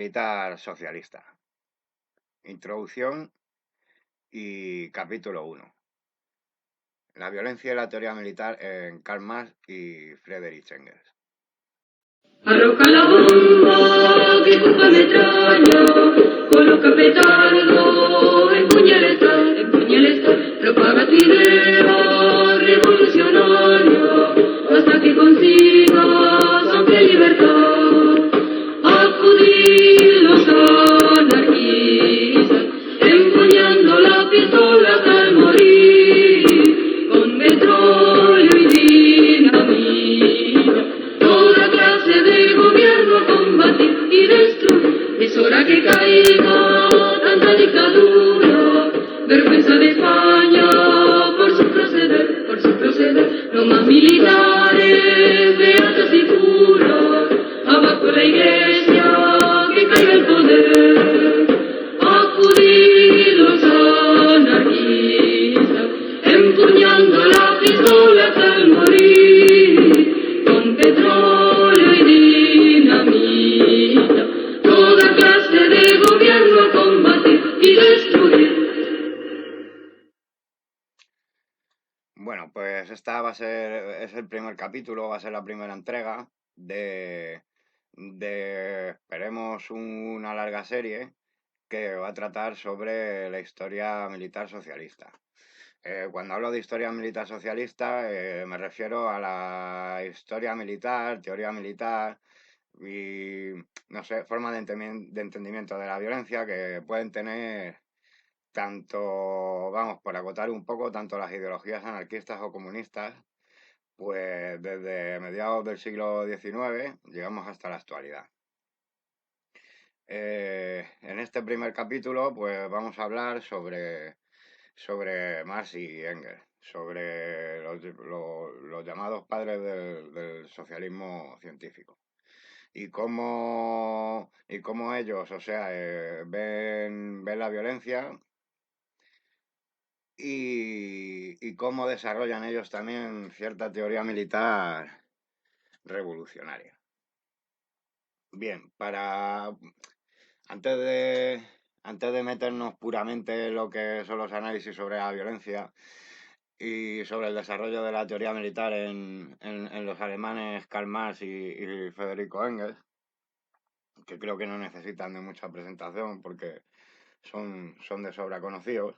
Militar socialista. Introducción y capítulo 1. La violencia y la teoría militar en Karl Marx y Friedrich Engels. Arroja la bomba que ocupa metralla, coloca petardo, empuña el Estado, propaga tu idea revolucionaria, hasta que consigas amplia libertad. Acudir los anarquistas, empuñando la pistola hasta el morir, con petróleo y dinamita, toda clase de gobierno a combatir y destruir. Es hora que caiga tanta dictadura, vergüenza de España por su proceder, no más militares, beatas y curas, abajo la iglesia, que caiga el poder. Acudir los anarquistas, empuñando la pistola hasta el morir, con petróleo y dinamita, toda clase de gobierno a combatir y destruir. Bueno, pues es el primer capítulo, va a ser la primera entrega de esperemos, una larga serie que va a tratar sobre la historia militar socialista. Cuando hablo de historia militar socialista, me refiero a la historia militar, teoría militar y, no sé, forma de entendimiento de la violencia que pueden tener tanto, vamos, por acotar un poco, tanto las ideologías anarquistas o comunistas, pues desde mediados del siglo XIX llegamos hasta la actualidad. En este primer capítulo, pues vamos a hablar sobre Marx y Engels, sobre los llamados padres del socialismo científico. Y cómo ellos, o sea, ven la violencia y cómo desarrollan ellos también cierta teoría militar revolucionaria. Bien, antes de meternos puramente en lo que son los análisis sobre la violencia y sobre el desarrollo de la teoría militar en los alemanes Karl Marx y Federico Engels, que creo que no necesitan de mucha presentación porque son de sobra conocidos,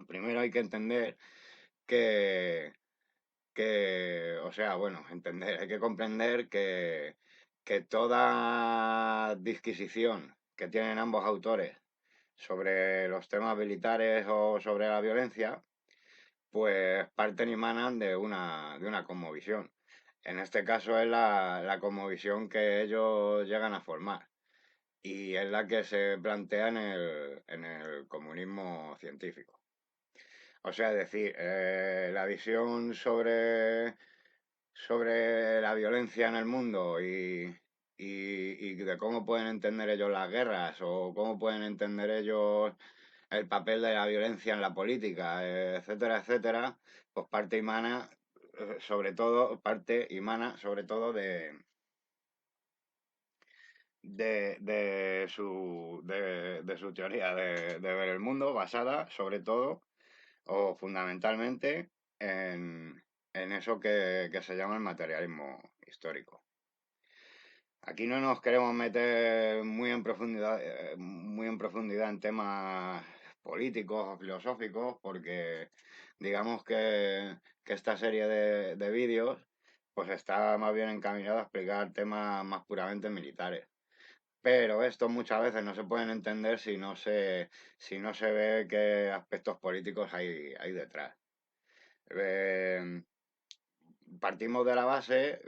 primero hay que entender o sea, bueno, hay que comprender que toda disquisición que tienen ambos autores sobre los temas militares o sobre la violencia, pues parten y manan de una cosmovisión. En este caso es la cosmovisión que ellos llegan a formar y es la que se plantea en el comunismo científico. O sea, es decir, la visión sobre la violencia en el mundo y de cómo pueden entender ellos las guerras o cómo pueden entender ellos el papel de la violencia en la política, etcétera, etcétera, pues parte y mana sobre todo de su teoría de ver el mundo, basada sobre todo o fundamentalmente en eso que se llama el materialismo histórico. Aquí no nos queremos meter muy en profundidad en temas políticos o filosóficos, porque digamos que esta serie de vídeos pues está más bien encaminada a explicar temas más puramente militares. Pero esto muchas veces no se pueden entender si no se ve qué aspectos políticos hay detrás. Partimos de la base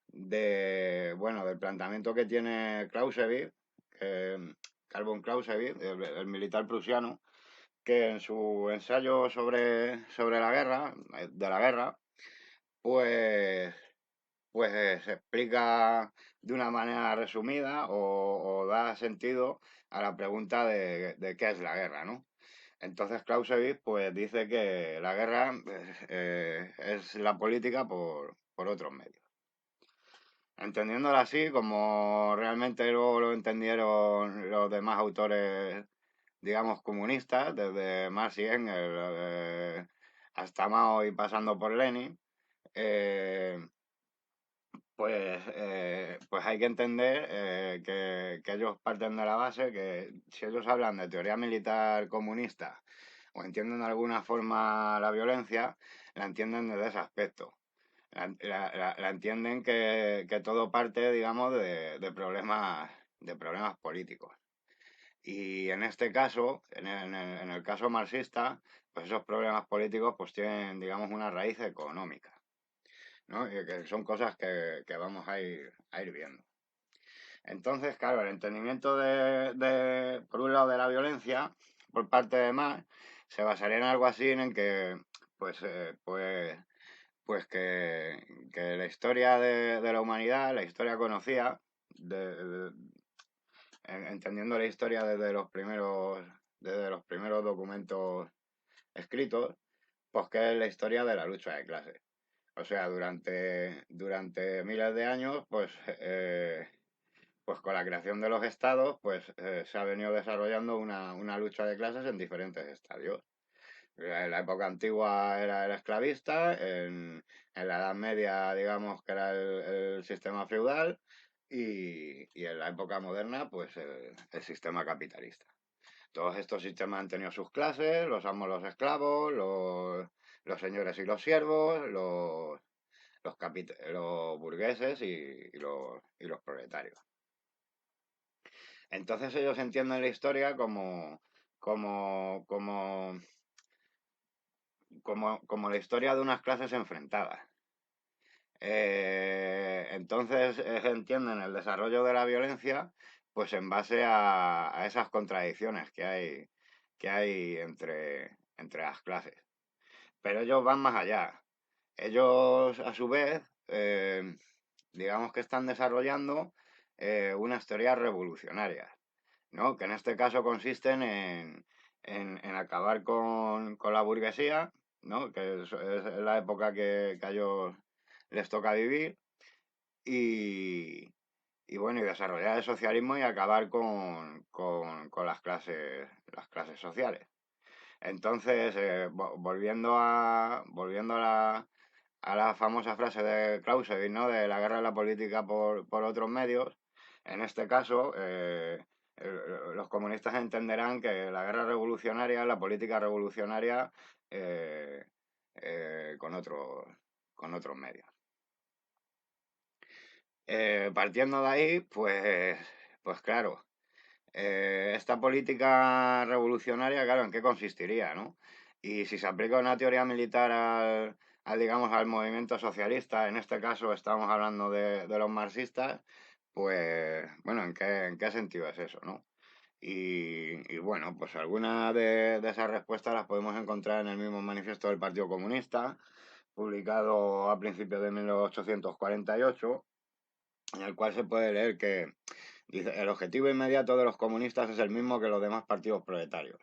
del planteamiento que tiene Clausewitz, Carl von Clausewitz, el militar prusiano, que en su ensayo sobre la guerra, pues se explica de una manera resumida o da sentido a la pregunta de qué es la guerra, ¿no? Entonces Clausewitz pues dice que la guerra es la política por otros medios. entendiéndolo así, como realmente luego lo entendieron los demás autores, digamos, comunistas, desde Marx y Engels hasta Mao y pasando por Lenin, eh, pues hay que entender que ellos parten de la base que si ellos hablan de teoría militar comunista o entienden de alguna forma la violencia, la entienden desde ese aspecto. La entienden que todo parte, digamos, de problemas políticos. Y en este caso, en el caso marxista, pues esos problemas políticos pues tienen, digamos, una raíz económica, ¿no? Y que son cosas que vamos a ir viendo. Entonces, claro, el entendimiento por un lado, de la violencia por parte de Marx se basaría en algo así en que, pues, que la historia de la humanidad, la historia conocida, entendiendo la historia desde los primeros documentos escritos, pues que es la historia de la lucha de clases. O sea, durante miles de años, pues con la creación de los estados, se ha venido desarrollando una lucha de clases en diferentes estadios. En la época antigua era el esclavista, en la Edad Media, digamos que era el sistema feudal, y en la época moderna, pues el sistema capitalista. Todos estos sistemas han tenido sus clases, los amos, los esclavos, los señores y los siervos, los burgueses y los proletarios. Entonces ellos entienden la historia como, como, como la historia de unas clases enfrentadas. Entonces entienden el desarrollo de la violencia pues en base a esas contradicciones que hay entre las clases. Pero ellos van más allá. Ellos, a su vez, digamos que están desarrollando unas teorías revolucionarias, ¿no? Que en este caso consisten en acabar con la burguesía, ¿no? Que es la época que a ellos les toca vivir, y, y bueno, y desarrollar el socialismo y acabar con las clases sociales. Entonces, volviendo a la famosa frase de Clausewitz, ¿no? De la guerra de la política por otros medios, en este caso, los comunistas entenderán que la guerra revolucionaria es la política revolucionaria eh, eh, con otros, con otros medios. Partiendo de ahí, pues claro, esta política revolucionaria, claro, ¿en qué consistiría, no? Y si se aplica una teoría militar digamos, al movimiento socialista, en este caso estamos hablando de los marxistas, pues, bueno, en qué sentido es eso, no? Bueno, pues algunas de esas respuestas las podemos encontrar en el mismo manifiesto del Partido Comunista, publicado a principios de 1848, en el cual se puede leer que dice, el objetivo inmediato de los comunistas es el mismo que los demás partidos proletarios.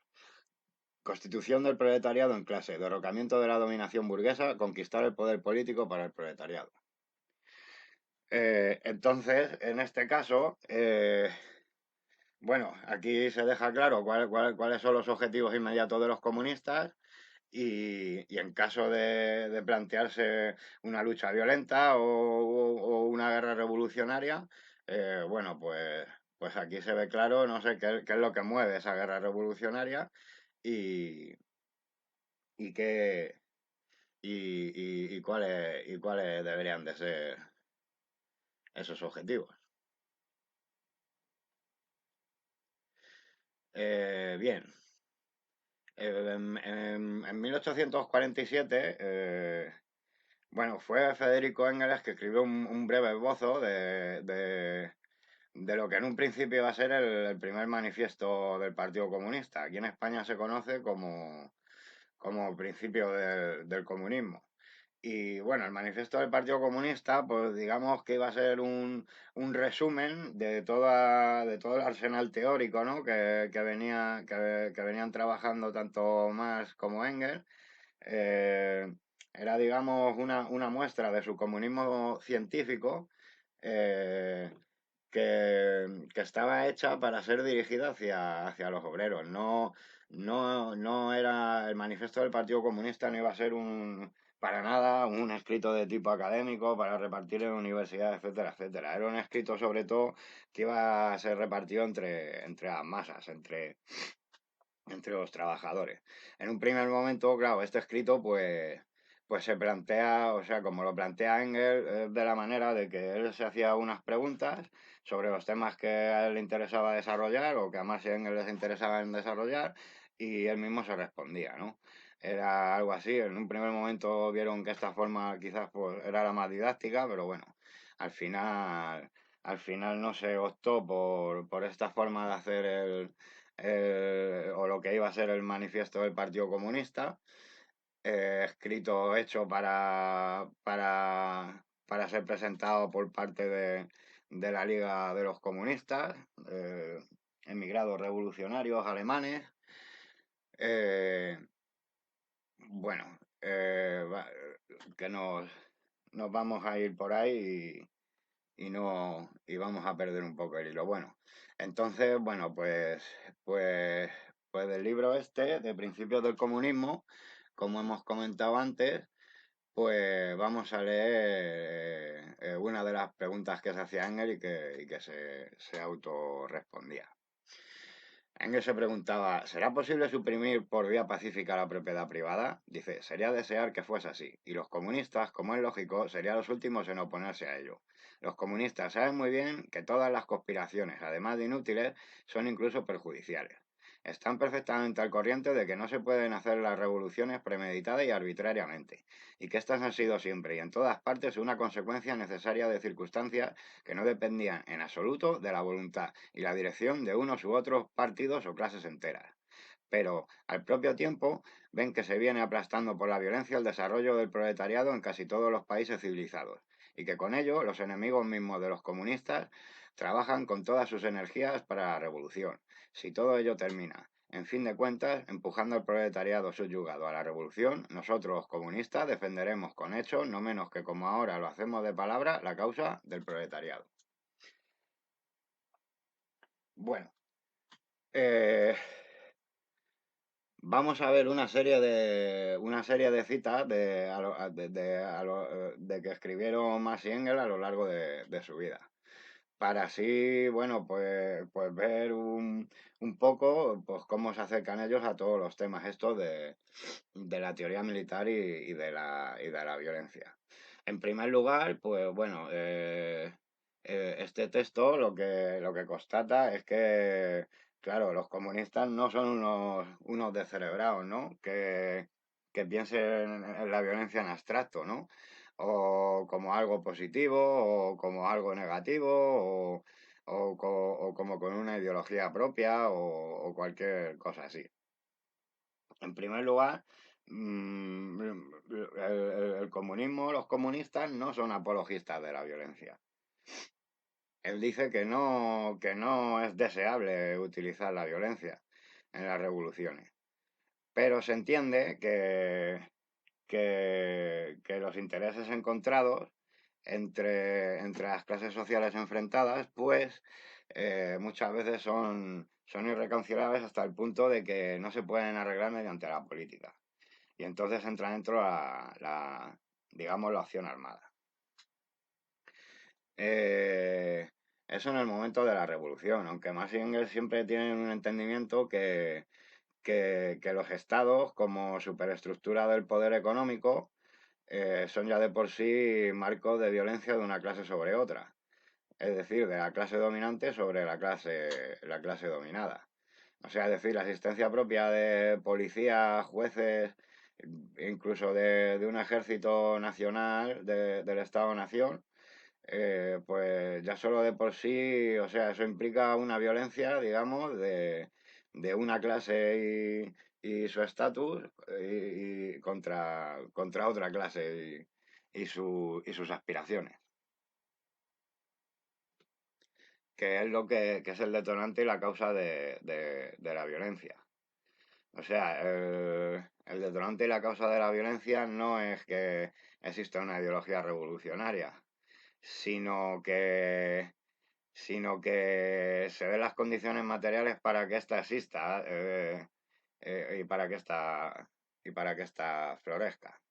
Constitución del proletariado en clase, derrocamiento de la dominación burguesa, conquistar el poder político para el proletariado. Entonces, en este caso, bueno, aquí se deja claro cuáles son los objetivos inmediatos de los comunistas y en caso de plantearse una lucha violenta o una guerra revolucionaria, bueno, pues aquí se ve claro, no sé qué es lo que mueve esa guerra revolucionaria y, y qué y cuáles deberían de ser esos objetivos. Bien, en 1847, bueno, fue Federico Engels que escribió un breve esbozo de lo que en un principio iba a ser el primer manifiesto del Partido Comunista. Aquí en España se conoce como principio del comunismo. Y bueno, el manifiesto del Partido Comunista, pues digamos que iba a ser un resumen de todo el arsenal teórico, ¿no? Que venían trabajando tanto Marx como Engels. Eh, Era, digamos, una muestra de su comunismo científico eh, que estaba hecha para ser dirigida hacia los obreros. No era el manifiesto del Partido Comunista, no iba a ser para nada un escrito de tipo académico para repartir en universidades, etcétera, etcétera. Era un escrito sobre todo que iba a ser repartido entre las masas, entre los trabajadores. En un primer momento, claro, este escrito pues se plantea, o sea, como lo plantea Engels, de la manera de que él se hacía unas preguntas sobre los temas que a él le interesaba desarrollar o que a Marx y Engels les interesaba en desarrollar y él mismo se respondía, ¿no? Era algo así. En un primer momento vieron que esta forma quizás pues, era la más didáctica, pero bueno, al final, al final no se optó por esta forma de hacer o lo que iba a ser el manifiesto del Partido Comunista, escrito, hecho para ser presentado por parte de la Liga de los Comunistas, emigrados revolucionarios alemanes. Eh, bueno, que nos vamos a ir por ahí y no y vamos a perder un poco el hilo. Bueno, entonces, bueno, pues del libro este, de Principios del Comunismo, como hemos comentado antes, pues vamos a leer una de las preguntas que se hacía Engels y que se autorrespondía. Engels se preguntaba, ¿será posible suprimir por vía pacífica la propiedad privada? Dice, sería desear que fuese así. Y los comunistas, como es lógico, serían los últimos en oponerse a ello. Los comunistas saben muy bien que todas las conspiraciones, además de inútiles, son incluso perjudiciales. Están perfectamente al corriente de que no se pueden hacer las revoluciones premeditadas y arbitrariamente, y que estas han sido siempre y en todas partes una consecuencia necesaria de circunstancias que no dependían en absoluto de la voluntad y la dirección de unos u otros partidos o clases enteras. Pero, al propio tiempo, ven que se viene aplastando por la violencia el desarrollo del proletariado en casi todos los países civilizados, y que con ello los enemigos mismos de los comunistas trabajan con todas sus energías para la revolución. Si todo ello termina, en fin de cuentas, empujando al proletariado subyugado a la revolución, nosotros los comunistas defenderemos con hechos, no menos que como ahora lo hacemos de palabra, la causa del proletariado. Bueno, eh, vamos a ver una serie de citas de que escribieron Marx y Engels a lo largo de su vida. Para así, bueno, pues ver un poco pues cómo se acercan ellos a todos los temas estos de la teoría militar y de la violencia. En primer lugar, pues bueno, este texto lo que constata es que, claro, los comunistas no son unos descerebrados, ¿no? Que piensen en la violencia en abstracto, ¿no? O como algo positivo, o como algo negativo, o como con una ideología propia, o cualquier cosa así. En primer lugar, el comunismo, los comunistas no son apologistas de la violencia. Él dice que no es deseable utilizar la violencia en las revoluciones, pero se entiende que los intereses encontrados entre las clases sociales enfrentadas, pues muchas veces son irreconciliables hasta el punto de que no se pueden arreglar mediante la política. Y entonces entra dentro digamos, la acción armada. Eh, Eso en el momento de la revolución, aunque Marx y Engels siempre tienen un entendimiento que los estados, como superestructura del poder económico, son ya de por sí marcos de violencia de una clase sobre otra, es decir, de la clase dominante sobre la clase dominada. O sea, es decir, la existencia propia de policías, jueces, incluso de un ejército nacional del Estado-Nación, pues ya solo de por sí, o sea, eso implica una violencia, digamos, de una clase y su estatus y contra otra clase y sus aspiraciones, que es lo que es el detonante y la causa de la violencia. O sea, el detonante y la causa de la violencia no es que exista una ideología revolucionaria, sino que, sino que se den las condiciones materiales para que ésta exista y para que ésta florezca.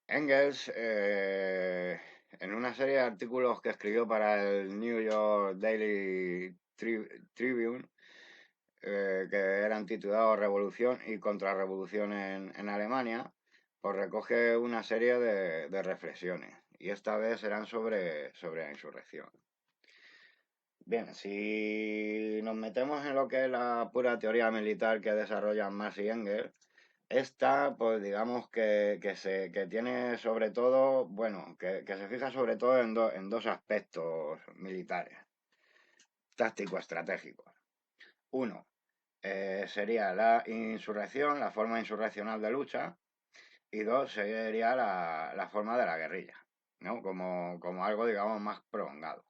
Engels, en una serie de artículos que escribió para el New York Daily Tribune, que eran titulados Revolución y Contrarrevolución en Alemania, pues recoge una serie de reflexiones, y esta vez serán sobre la insurrección. Bien, si nos metemos en lo que es la pura teoría militar que desarrollan Marx y Engels, esta, pues digamos que tiene sobre todo, bueno, que se fija sobre todo en dos aspectos militares, táctico-estratégicos. Uno, sería la insurrección, la forma insurreccional de lucha, y dos, sería la forma de la guerrilla, ¿no? Como algo, digamos, más prolongado.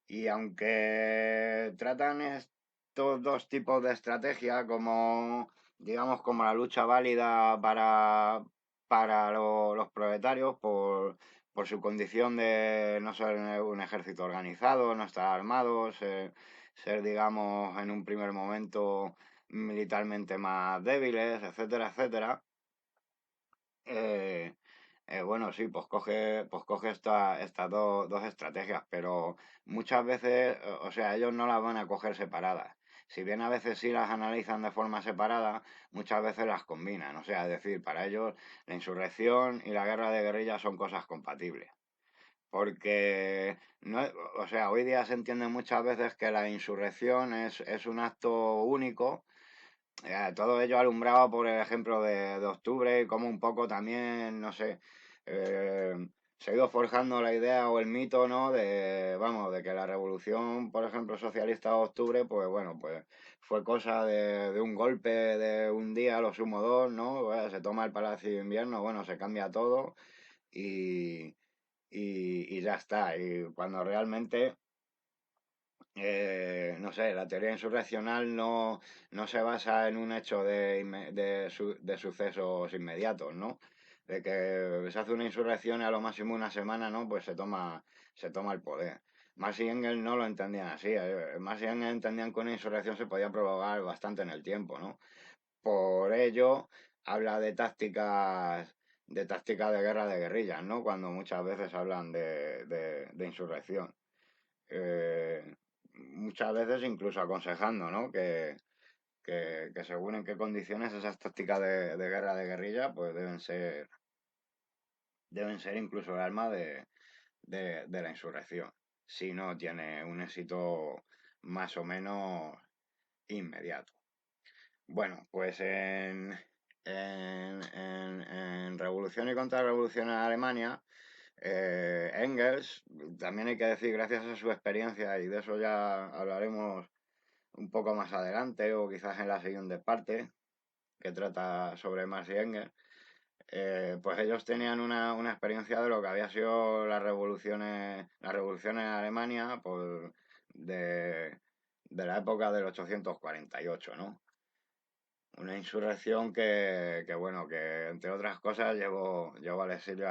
Y aunque tratan estos dos tipos de estrategia como, digamos, como la lucha válida para los proletarios por su condición de no ser un ejército organizado, no estar armados, ser, digamos, en un primer momento militarmente más débiles, etcétera, etcétera. eh, bueno, sí, pues coge estas dos estrategias, pero muchas veces, o sea, ellos no las van a coger separadas. Si bien a veces sí las analizan de forma separada, muchas veces las combinan. O sea, es decir, para ellos la insurrección y la guerra de guerrillas son cosas compatibles. Porque, no, o sea, hoy día se entiende muchas veces que la insurrección es un acto único, todo ello alumbrado por el ejemplo de octubre y como un poco también, no sé, eh, se ha ido forjando la idea o el mito, ¿no? Vamos, de que la revolución, por ejemplo, socialista de octubre, pues bueno, pues fue cosa de un golpe de un día, a lo sumo dos, ¿no? Bueno, se toma el Palacio de Invierno, bueno, se cambia todo y, y ya está. Y cuando realmente no sé, la teoría insurreccional no se basa en un hecho de sucesos inmediatos, ¿no? De que se hace una insurrección y a lo máximo una semana, ¿no? Pues se toma el poder. Marx y Engels no lo entendían así. Marx y Engels entendían que una insurrección se podía prolongar bastante en el tiempo, ¿no? Por ello, habla de tácticas de guerra de guerrillas, ¿no? Cuando muchas veces hablan de insurrección. Eh, Muchas veces incluso aconsejando, ¿no? Que según en qué condiciones esas tácticas de guerra de guerrilla, pues deben ser incluso el arma de la insurrección, si no tiene un éxito más o menos inmediato. Bueno, pues en Revolución y Contrarrevolución en Alemania, Engels, también hay que decir, gracias a su experiencia, y de eso ya hablaremos un poco más adelante o quizás en la siguiente parte que trata sobre Marx y Engels, pues ellos tenían una experiencia de lo que había sido la revolución en Alemania de la época del 848, ¿no? Una insurrección bueno, que entre otras cosas llevó al exilio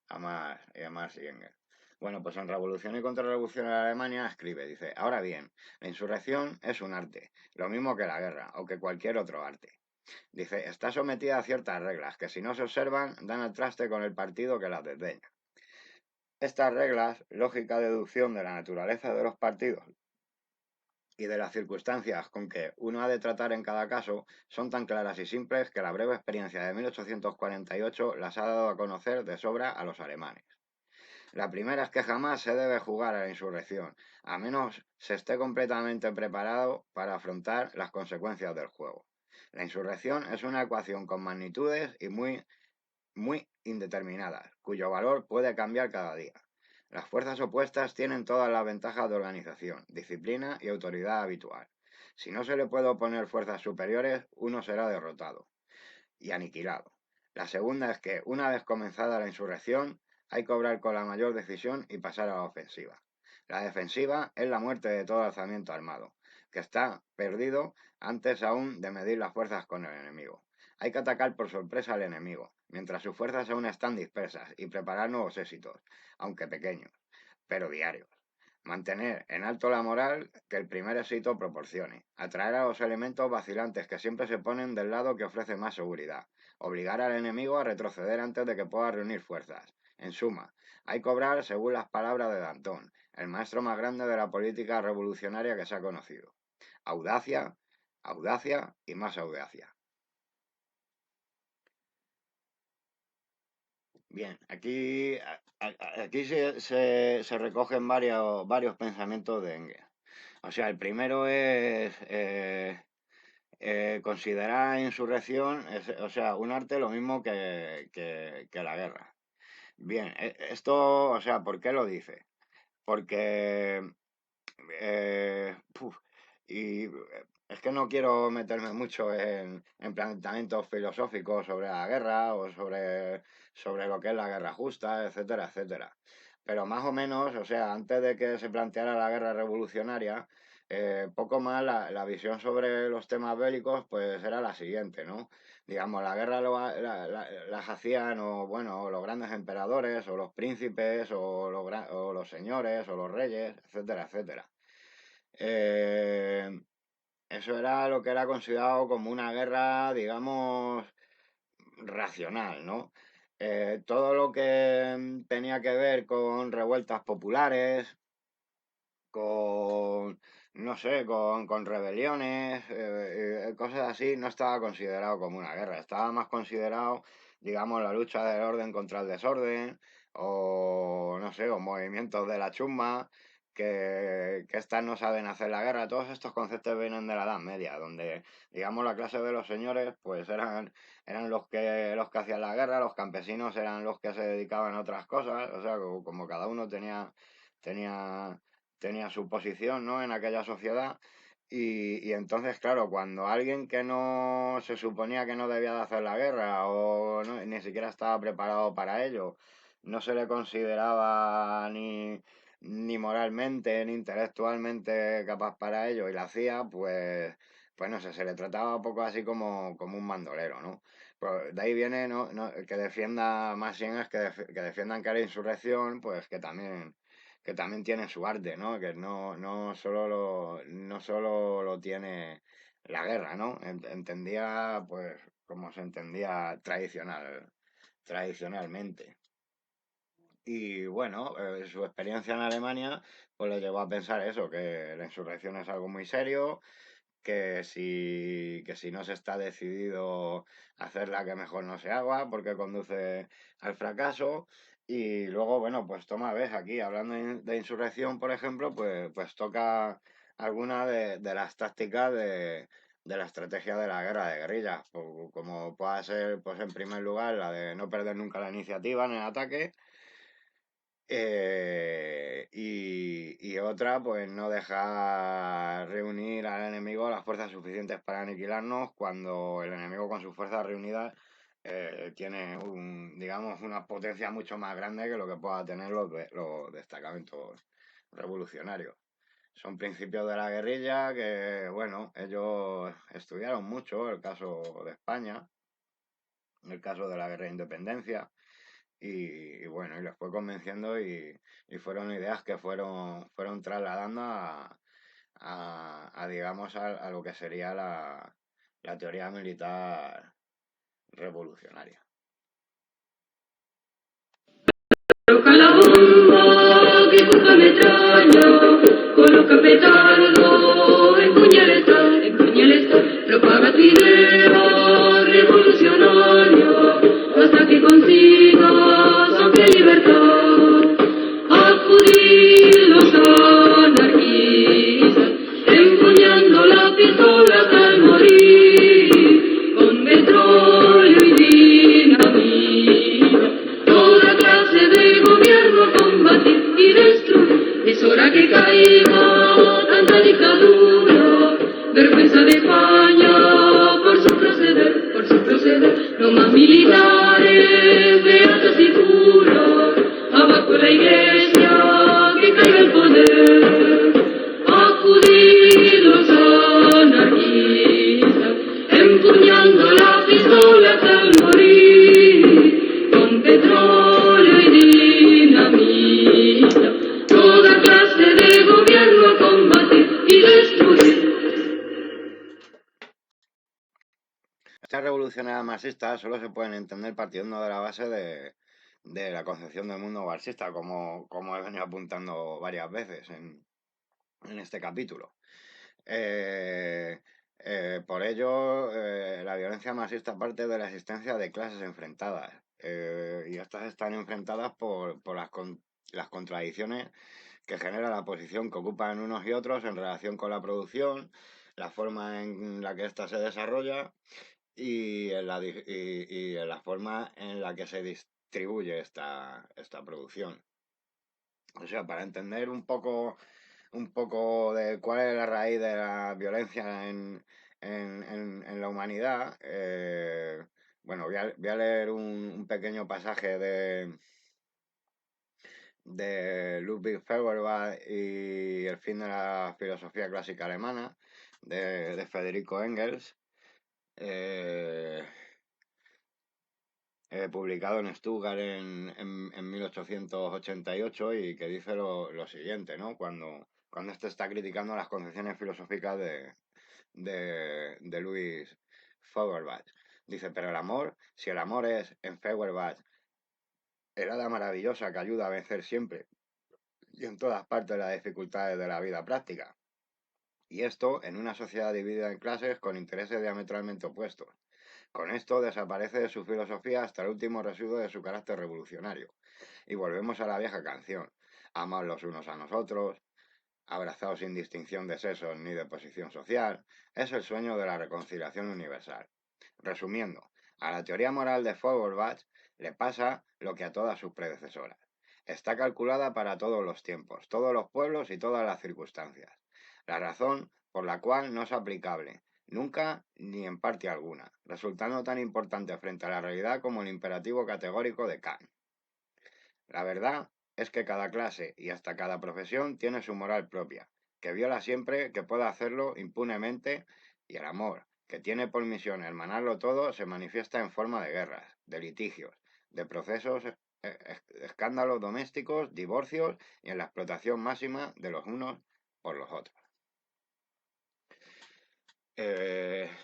a Marx y Engels. Bueno, pues en Revolución y Contrarrevolución en Alemania escribe, dice, ahora bien, la insurrección es un arte, lo mismo que la guerra o que cualquier otro arte. Dice, está sometida a ciertas reglas que si no se observan dan al traste con el partido que las desdeña. Estas reglas, lógica deducción de la naturaleza de los partidos y de las circunstancias con que uno ha de tratar en cada caso, son tan claras y simples que la breve experiencia de 1848 las ha dado a conocer de sobra a los alemanes. La primera es que jamás se debe jugar a la insurrección, a menos se esté completamente preparado para afrontar las consecuencias del juego. La insurrección es una ecuación con magnitudes y muy, muy indeterminadas, cuyo valor puede cambiar cada día. Las fuerzas opuestas tienen todas las ventajas de organización, disciplina y autoridad habitual. Si no se le puede oponer fuerzas superiores, uno será derrotado y aniquilado. La segunda es que, una vez comenzada la insurrección, hay que obrar con la mayor decisión y pasar a la ofensiva. La defensiva es la muerte de todo alzamiento armado, que está perdido antes aún de medir las fuerzas con el enemigo. Hay que atacar por sorpresa al enemigo, mientras sus fuerzas aún están dispersas, y preparar nuevos éxitos, aunque pequeños, pero diarios. Mantener en alto la moral que el primer éxito proporcione. Atraer a los elementos vacilantes que siempre se ponen del lado que ofrece más seguridad. Obligar al enemigo a retroceder antes de que pueda reunir fuerzas. En suma, hay que obrar según las palabras de Danton, el maestro más grande de la política revolucionaria que se ha conocido. Audacia, audacia y más audacia. Bien, aquí se recogen varios pensamientos de Engels. O sea, el primero es considerar insurrección, o sea, un arte lo mismo que la guerra. Bien, esto, o sea, ¿por qué lo dice? Porque puf, y es que no quiero meterme mucho en planteamientos filosóficos sobre la guerra o sobre lo que es la guerra justa, etcétera, etcétera. Pero más o menos, o sea, antes de que se planteara la guerra revolucionaria, poco más la visión sobre los temas bélicos, pues era la siguiente, ¿no? Digamos, la guerra las hacían o, bueno, los grandes emperadores o los príncipes o los señores o los reyes, etcétera, etcétera. Eso era lo que era considerado como una guerra, digamos, racional, ¿no? Todo lo que tenía que ver con revueltas populares, con, no sé, con rebeliones, cosas así, no estaba considerado como una guerra, estaba más considerado, digamos, la lucha del orden contra el desorden, o, no sé, o movimientos de la chusma, que estas no saben hacer la guerra. Todos estos conceptos vienen de la Edad Media, donde, digamos, la clase de los señores, pues eran los que hacían la guerra, los campesinos eran los que se dedicaban a otras cosas, o sea, como cada uno tenía tenía su posición, ¿no? En aquella sociedad. Y entonces, claro, cuando alguien que no se suponía que no debía de hacer la guerra o ni siquiera estaba preparado para ello, no se le consideraba ni moralmente ni intelectualmente capaz para ello y la hacía, pues no sé, se le trataba un poco así como un bandolero, ¿no? Pues de ahí viene, ¿no? Que defienda más bien es que defiendan que la insurrección, pues que también tiene su arte, ¿no? Que no solo lo tiene la guerra, ¿no? Entendía, pues, como se entendía tradicionalmente. Y bueno, su experiencia en Alemania, pues le llevó a pensar eso, que la insurrección es algo muy serio, que si no se está decidido a hacerla, que mejor no se haga, porque conduce al fracaso. Y luego, bueno, pues toma, ves, aquí hablando de insurrección, por ejemplo, pues toca alguna de las tácticas de la estrategia de la guerra de guerrillas, como pueda ser, pues en primer lugar, la de no perder nunca la iniciativa en el ataque, y otra, pues no dejar reunir al enemigo las fuerzas suficientes para aniquilarnos cuando el enemigo con sus fuerzas reunidas tiene digamos, una potencia mucho más grande que lo que pueda tener los destacamentos revolucionarios. Son principios de la guerrilla que, bueno, ellos estudiaron mucho el caso de España, el caso de la guerra de independencia. Y bueno, y les fue convenciendo y fueron ideas que fueron trasladando digamos, a lo que sería la teoría militar revolucionaria. Coloca la bomba que busca metralla, coloca petardo, empuña el estado, propaga tu idea revolucionaria, hasta que consigas amplia libertad. Acudir los anarquistas, empuñando la pistola hasta el morir, con petróleo y dinamita, toda clase de gobierno a combatir y destruir. Es hora que caiga tanta dictadura, vergüenza de España por su proceder, no más militares, beatas y curas, abajo la iglesia, que caiga el poder. Acudir los anarquistas, empuñando la pistola hasta el morir, revolucionarias marxistas solo se pueden entender partiendo de la base de la concepción del mundo marxista, como he venido apuntando varias veces en este capítulo. Eh, por ello, la violencia marxista parte de la existencia de clases enfrentadas, y estas están enfrentadas por las contradicciones que genera la posición que ocupan unos y otros en relación con la producción, la forma en la que ésta se desarrolla y en la forma en la que se distribuye esta producción. O sea, para entender un poco de cuál es la raíz de la violencia en la humanidad, bueno, voy a leer un pequeño pasaje de Ludwig Feuerbach y el fin de la filosofía clásica alemana, de Federico Engels, eh, publicado en Stuttgart en 1888, y que dice lo siguiente, ¿no? Cuando este está criticando las concepciones filosóficas de Louis Feuerbach. Dice, pero el amor, si el amor es, en Feuerbach, el hada maravillosa que ayuda a vencer siempre y en todas partes las dificultades de la vida práctica. Y esto en una sociedad dividida en clases con intereses diametralmente opuestos. Con esto desaparece de su filosofía hasta el último residuo de su carácter revolucionario. Y volvemos a la vieja canción. Amad los unos a nosotros, abrazados sin distinción de sexo ni de posición social, es el sueño de la reconciliación universal. Resumiendo, a la teoría moral de Feuerbach le pasa lo que a todas sus predecesoras. Está calculada para todos los tiempos, todos los pueblos y todas las circunstancias. La razón por la cual no es aplicable, nunca ni en parte alguna, resultando tan importante frente a la realidad como el imperativo categórico de Kant. La verdad es que cada clase y hasta cada profesión tiene su moral propia, que viola siempre que pueda hacerlo impunemente, y el amor, que tiene por misión hermanarlo todo, se manifiesta en forma de guerras, de litigios, de procesos, escándalos domésticos, divorcios y en la explotación máxima de los unos por los otros.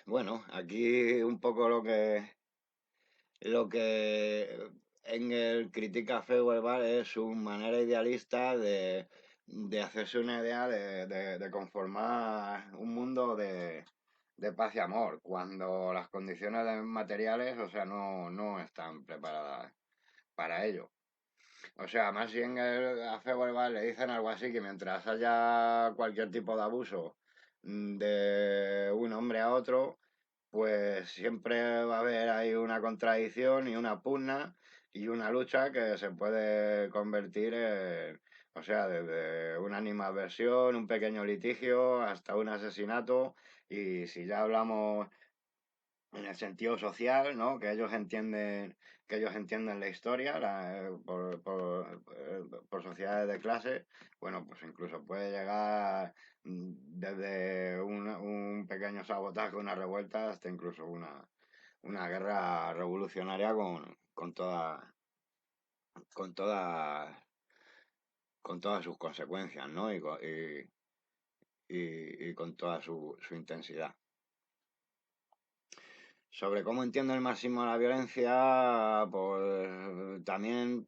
Bueno, aquí un poco lo que Engels critica a Feuerbach es su manera idealista de hacerse una idea de conformar un mundo de paz y amor, cuando las condiciones materiales, o sea, no están preparadas para ello. O sea, más bien a Feuerbach le dicen algo así, que mientras haya cualquier tipo de abuso de un hombre a otro, pues siempre va a haber ahí una contradicción y una pugna y una lucha que se puede convertir en, o sea, desde una animadversión, un pequeño litigio, hasta un asesinato. Y si ya hablamos en el sentido social, ¿no? Que ellos entienden la historia por sociedades de clase, bueno, pues incluso puede llegar desde un pequeño sabotaje, una revuelta, hasta incluso una guerra revolucionaria con todas, con todas sus consecuencias, ¿no? Y con toda su intensidad. Sobre cómo entiende el máximo la violencia, pues también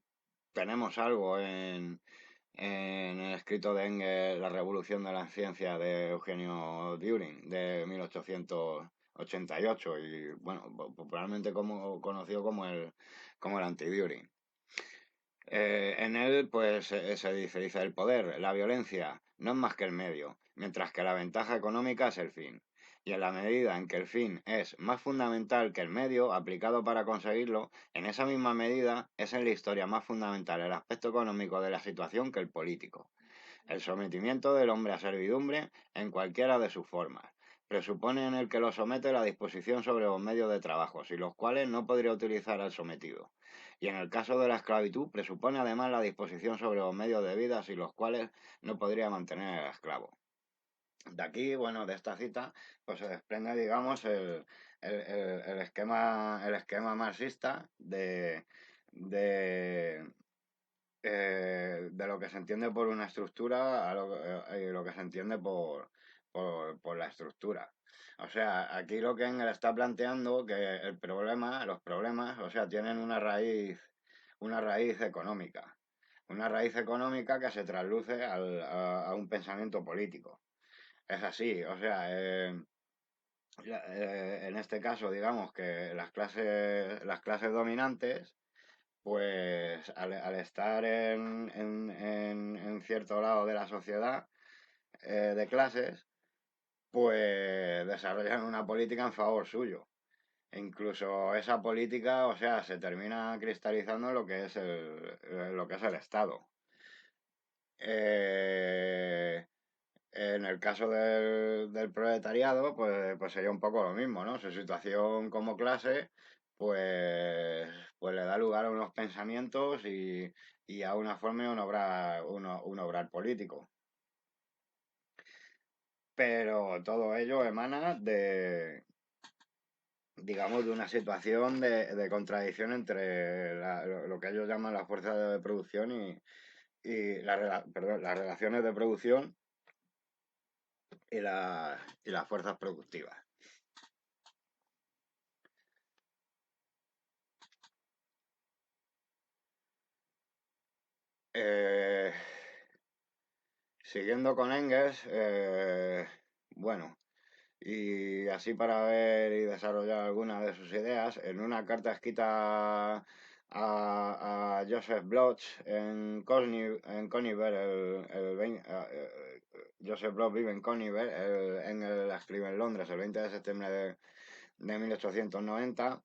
tenemos algo en el escrito de Engels, La revolución de la ciencia, de Eugenio Düring, de 1888, y bueno, popularmente conocido como el anti-Düring. En él, pues, se dice, el poder, la violencia, no es más que el medio, mientras que la ventaja económica es el fin. Y en la medida en que el fin es más fundamental que el medio aplicado para conseguirlo, en esa misma medida es en la historia más fundamental el aspecto económico de la situación que el político. El sometimiento del hombre a servidumbre, en cualquiera de sus formas, presupone en el que lo somete la disposición sobre los medios de trabajo, sin los cuales no podría utilizar al sometido. Y en el caso de la esclavitud, presupone además la disposición sobre los medios de vida, sin los cuales no podría mantener al esclavo. De aquí, bueno, de esta cita, pues se desprende, digamos, el esquema marxista de, de lo que se entiende por una estructura a lo que se entiende por la estructura. O sea, aquí lo que Engels está planteando que el problema, los problemas, o sea, tienen una raíz económica. Una raíz económica que se trasluce a un pensamiento político. Es así, o sea, en este caso, digamos que las clases dominantes, pues al estar en cierto lado de la sociedad de clases, pues desarrollan una política en favor suyo. E incluso esa política, o sea, se termina cristalizando en lo que es lo que es el Estado. Eh, en el caso del proletariado, pues sería un poco lo mismo, ¿no? Su situación como clase, pues, pues le da lugar a unos pensamientos y a una forma de un obrar político. Pero todo ello emana digamos, de una situación de contradicción entre lo que ellos llaman la fuerza de producción perdón, las relaciones de producción y las fuerzas productivas. Eh, Siguiendo con Engels, bueno, y así para ver y desarrollar algunas de sus ideas, en una carta escrita a Joseph Bloch en Coniver, Joseph Bloch vive en Coniver, Engels la escribe en Londres el 20 de septiembre de 1890.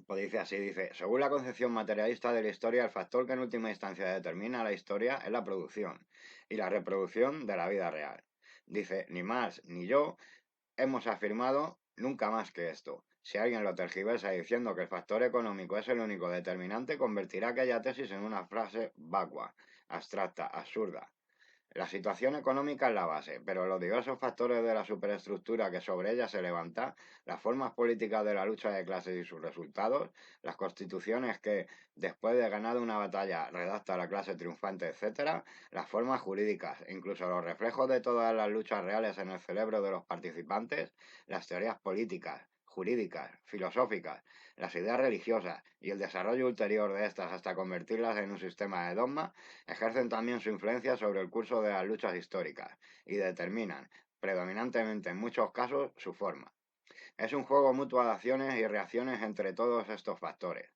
Pues dice así, dice, según la concepción materialista de la historia, el factor que en última instancia determina la historia es la producción y la reproducción de la vida real. Dice, ni más ni yo hemos afirmado nunca más que esto. Si alguien lo tergiversa diciendo que el factor económico es el único determinante, convertirá aquella tesis en una frase vacua, abstracta, absurda. La situación económica es la base, pero los diversos factores de la superestructura que sobre ella se levanta, las formas políticas de la lucha de clases y sus resultados, las constituciones que, después de ganado una batalla, redacta la clase triunfante, etc., las formas jurídicas, incluso los reflejos de todas las luchas reales en el cerebro de los participantes, las teorías políticas, jurídicas, filosóficas, las ideas religiosas y el desarrollo ulterior de estas hasta convertirlas en un sistema de dogma, ejercen también su influencia sobre el curso de las luchas históricas y determinan, predominantemente en muchos casos, su forma. Es un juego mutuo de acciones y reacciones entre todos estos factores,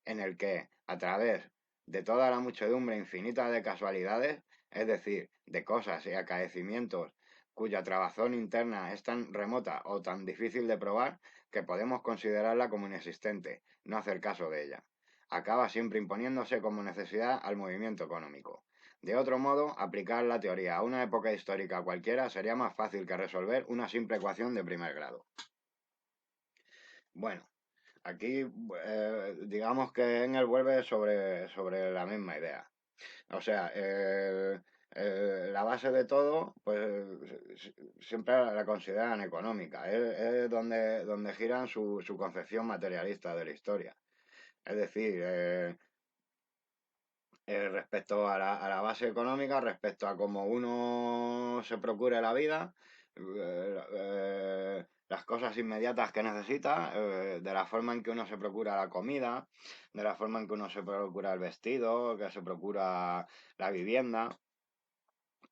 en el que, a través de toda la muchedumbre infinita de casualidades, es decir, de cosas y acaecimientos cuya trabazón interna es tan remota o tan difícil de probar que podemos considerarla como inexistente, no hacer caso de ella. Acaba siempre imponiéndose como necesidad al movimiento económico. De otro modo, aplicar la teoría a una época histórica cualquiera sería más fácil que resolver una simple ecuación de primer grado. Bueno, aquí digamos que Engels vuelve sobre la misma idea. O sea, la base de todo, pues siempre la consideran económica. Es donde giran su concepción materialista de la historia. Es decir, respecto a la base económica, respecto a cómo uno se procure la vida, las cosas inmediatas que necesita, de la forma en que uno se procura la comida, de la forma en que uno se procura el vestido, que se procura la vivienda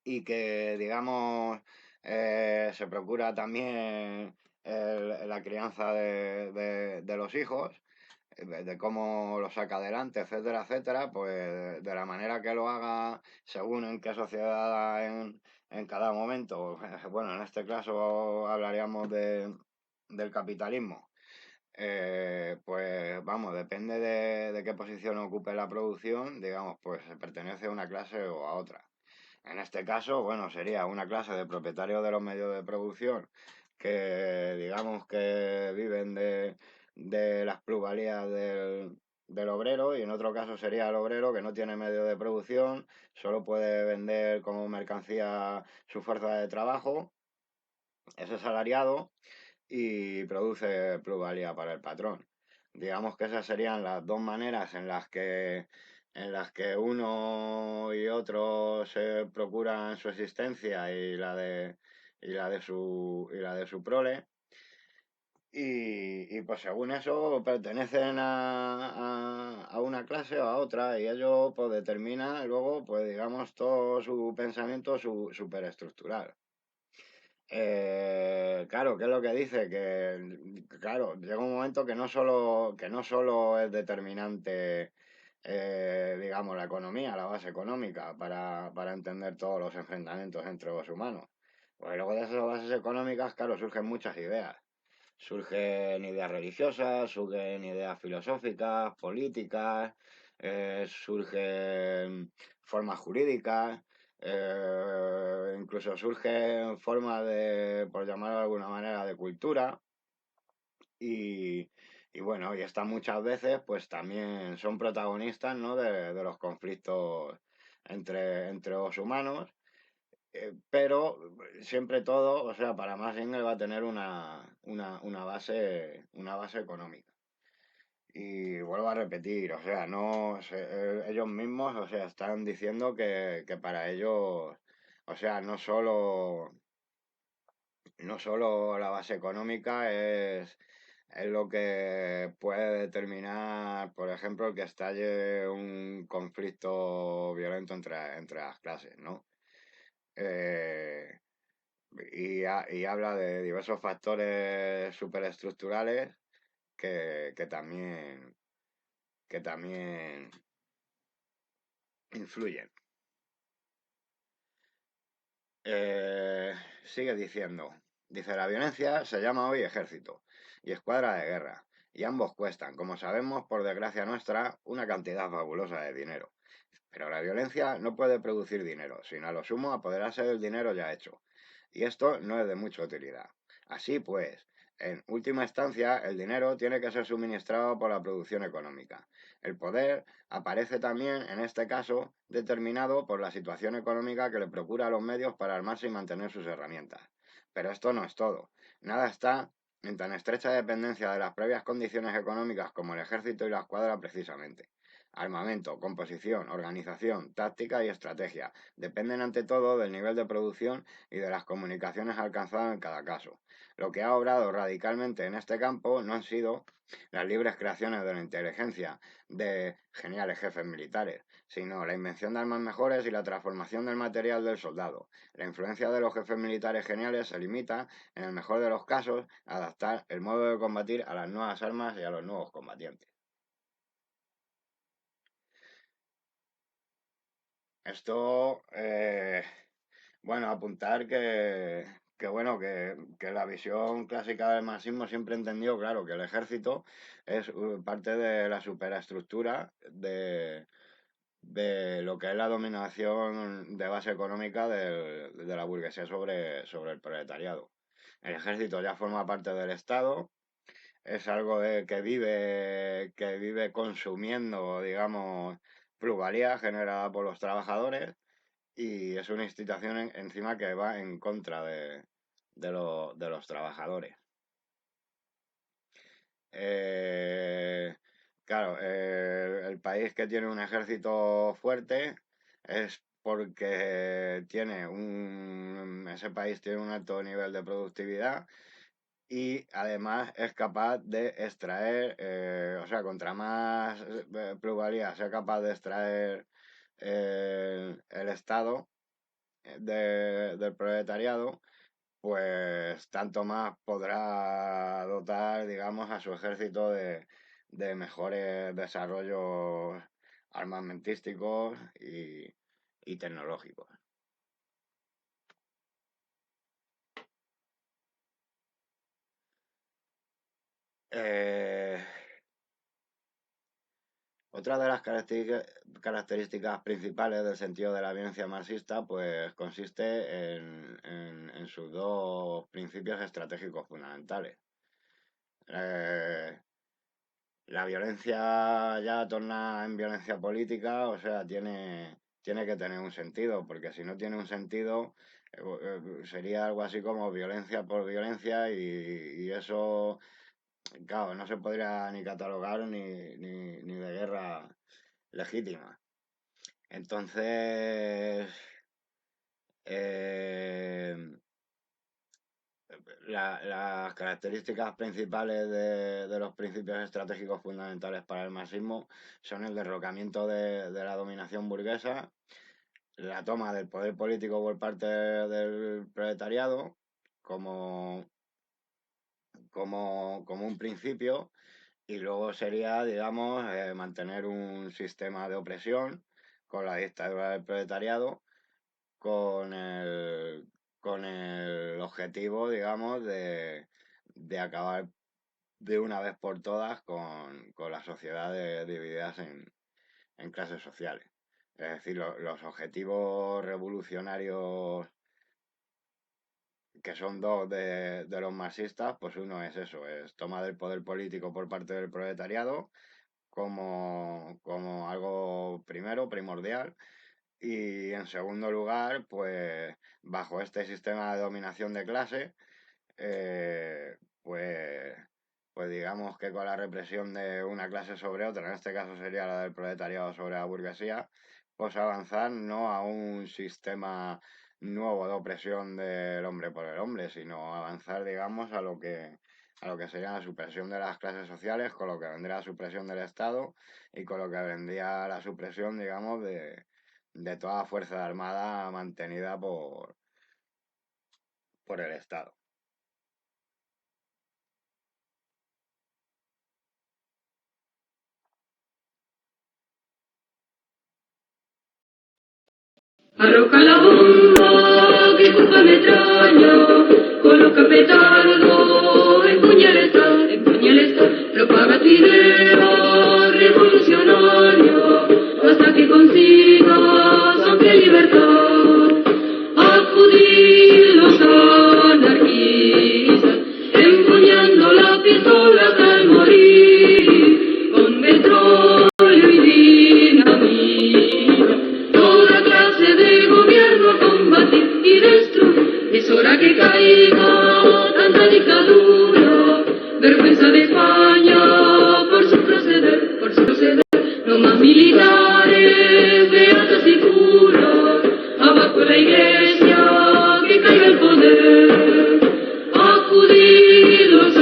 y que, digamos, se procura también la crianza de los hijos, de cómo lo saca adelante, etcétera, etcétera, pues de la manera que lo haga según en qué sociedad en cada momento. Bueno, en este caso hablaríamos del capitalismo. Pues vamos, depende de qué posición ocupe la producción, digamos, pues se pertenece a una clase o a otra. En este caso, bueno, sería una clase de propietarios de los medios de producción que, digamos, que viven de las plusvalías del obrero y en otro caso sería el obrero que no tiene medio de producción, solo puede vender como mercancía su fuerza de trabajo, es asalariado y produce plusvalía para el patrón. Digamos que esas serían las dos maneras en las que uno y otro se procuran su existencia y la de su prole. Y pues según eso pertenecen a una clase o a otra y ello pues determina luego pues digamos todo su pensamiento superestructural. Claro, ¿qué es lo que dice? Que, claro, llega un momento que no solo es determinante, digamos, la economía, la base económica, para entender todos los enfrentamientos entre los humanos. Pues luego de esas bases económicas, claro, surgen muchas ideas. Surgen ideas religiosas, surgen ideas filosóficas, políticas, surgen formas jurídicas, incluso surgen formas de, por llamarlo de alguna manera, de cultura. Y, y bueno, y estas muchas veces pues también son protagonistas, ¿no? de los conflictos entre los humanos, pero siempre todo, o sea, para más Engel va a tener una base económica. Y vuelvo a repetir, o sea, no ellos mismos, o sea, están diciendo que para ellos, o sea, no solo la base económica es lo que puede determinar, por ejemplo, el que estalle un conflicto violento entre las clases, ¿no? Eh, y habla de diversos factores superestructurales que también influyen. Eh, Sigue diciendo, dice, la violencia se llama hoy ejército y escuadra de guerra, y ambos cuestan, como sabemos, por desgracia nuestra, una cantidad fabulosa de dinero. Pero la violencia no puede producir dinero, sino a lo sumo apoderarse del dinero ya hecho. Y esto no es de mucha utilidad. Así pues, en última instancia, el dinero tiene que ser suministrado por la producción económica. El poder aparece también, en este caso, determinado por la situación económica que le procura los medios para armarse y mantener sus herramientas. Pero esto no es todo. Nada está en tan estrecha dependencia de las previas condiciones económicas como el ejército y la escuadra precisamente. Armamento, composición, organización, táctica y estrategia dependen ante todo del nivel de producción y de las comunicaciones alcanzadas en cada caso. Lo que ha obrado radicalmente en este campo no han sido las libres creaciones de la inteligencia de geniales jefes militares, sino la invención de armas mejores y la transformación del material del soldado. La influencia de los jefes militares geniales se limita, en el mejor de los casos, a adaptar el modo de combatir a las nuevas armas y a los nuevos combatientes. Esto, bueno, apuntar que la visión clásica del marxismo siempre entendió, claro, que el ejército es parte de la superestructura de lo que es la dominación de base económica de la burguesía sobre el proletariado. El ejército ya forma parte del Estado, es algo que vive consumiendo, digamos, plusvalía generada por los trabajadores y es una institución encima que va en contra de los trabajadores. Eh, claro, el país que tiene un ejército fuerte es porque ese país tiene un alto nivel de productividad y además es capaz de extraer, o sea, contra más plusvalía sea capaz de extraer el Estado del proletariado, pues tanto más podrá dotar, digamos, a su ejército de mejores desarrollos armamentísticos y tecnológicos. Eh, Otra de las características principales del sentido de la violencia marxista, pues consiste en sus dos principios estratégicos fundamentales. Eh, la violencia ya torna en violencia política, o sea, tiene que tener un sentido, porque si no tiene un sentido, sería algo así como violencia por violencia y eso, claro, no se podría ni catalogar ni de guerra legítima. Entonces, eh, las características principales de los principios estratégicos fundamentales para el marxismo son el derrocamiento de la dominación burguesa, la toma del poder político por parte del proletariado como, como un principio, y luego sería, digamos, mantener un sistema de opresión con la dictadura del proletariado, con con el objetivo, digamos, de acabar de una vez por todas con las sociedades divididas en clases sociales. Es decir, los objetivos revolucionarios, que son dos de los marxistas, pues uno es eso, es toma del poder político por parte del proletariado como algo primero, primordial, y en segundo lugar, pues bajo este sistema de dominación de clase, eh, pues, pues digamos que con la represión de una clase sobre otra, en este caso sería la del proletariado sobre la burguesía, pues avanzar no a un sistema nuevo de opresión del hombre por el hombre, sino avanzar, digamos, a lo que sería la supresión de las clases sociales, con lo que vendría la supresión del Estado y con lo que vendría la supresión, digamos, de toda fuerza armada mantenida por el Estado. Arroja la bomba que culpa metralla, coloca petardo, empuña el Estado, propaga tu idea revolucionaria, hasta que consigas amplia libertad. Acudir los anarquistas, empuñando la pistola hasta el morir, con petróleo y dinamita, toda clase de gobierno a combatir y destruir. Es hora que caiga tanta dictadura, vergüenza de España por su proceder, por su proceder. No más militares, beatas y curas, abajo la iglesia, que caiga el poder. Acudir los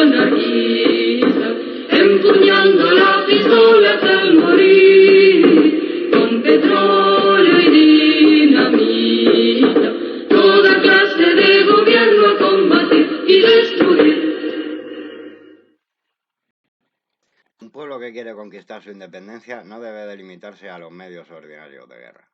anarquistas, empuñando la pistola hasta el morir, con petróleo y dinamita, toda clase de gobierno a combatir y destruir. Un pueblo que quiere conquistar su independencia no debe delimitarse a los medios ordinarios de guerra.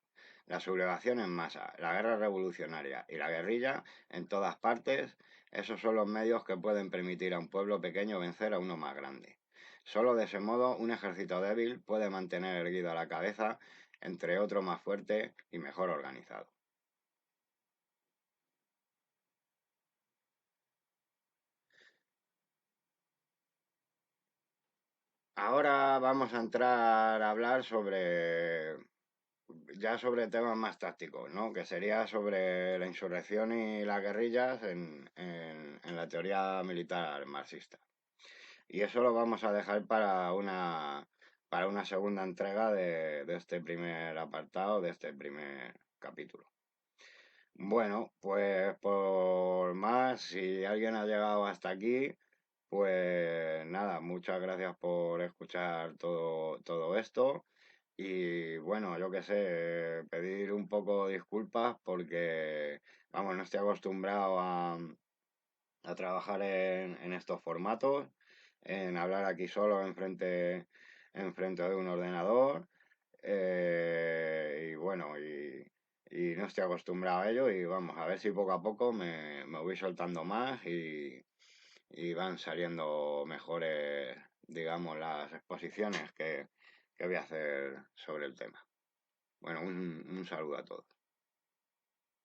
La sublevación en masa, la guerra revolucionaria y la guerrilla en todas partes, esos son los medios que pueden permitir a un pueblo pequeño vencer a uno más grande. Solo de ese modo un ejército débil puede mantener erguido a la cabeza entre otro más fuerte y mejor organizado. Ahora vamos a entrar a hablar sobre temas más tácticos, ¿no? Que sería sobre la insurrección y las guerrillas en la teoría militar marxista. Y eso lo vamos a dejar para una segunda entrega de este primer apartado, de este primer capítulo. Bueno, pues por más, si alguien ha llegado hasta aquí, pues nada, muchas gracias por escuchar todo esto. Y bueno, yo qué sé, pedir un poco disculpas porque, vamos, no estoy acostumbrado a trabajar en estos formatos, en hablar aquí solo enfrente de un ordenador. Y bueno, y no estoy acostumbrado a ello y vamos, a ver si poco a poco me voy soltando más y van saliendo mejores, digamos, las exposiciones que voy a hacer sobre el tema. Bueno, un saludo a todos.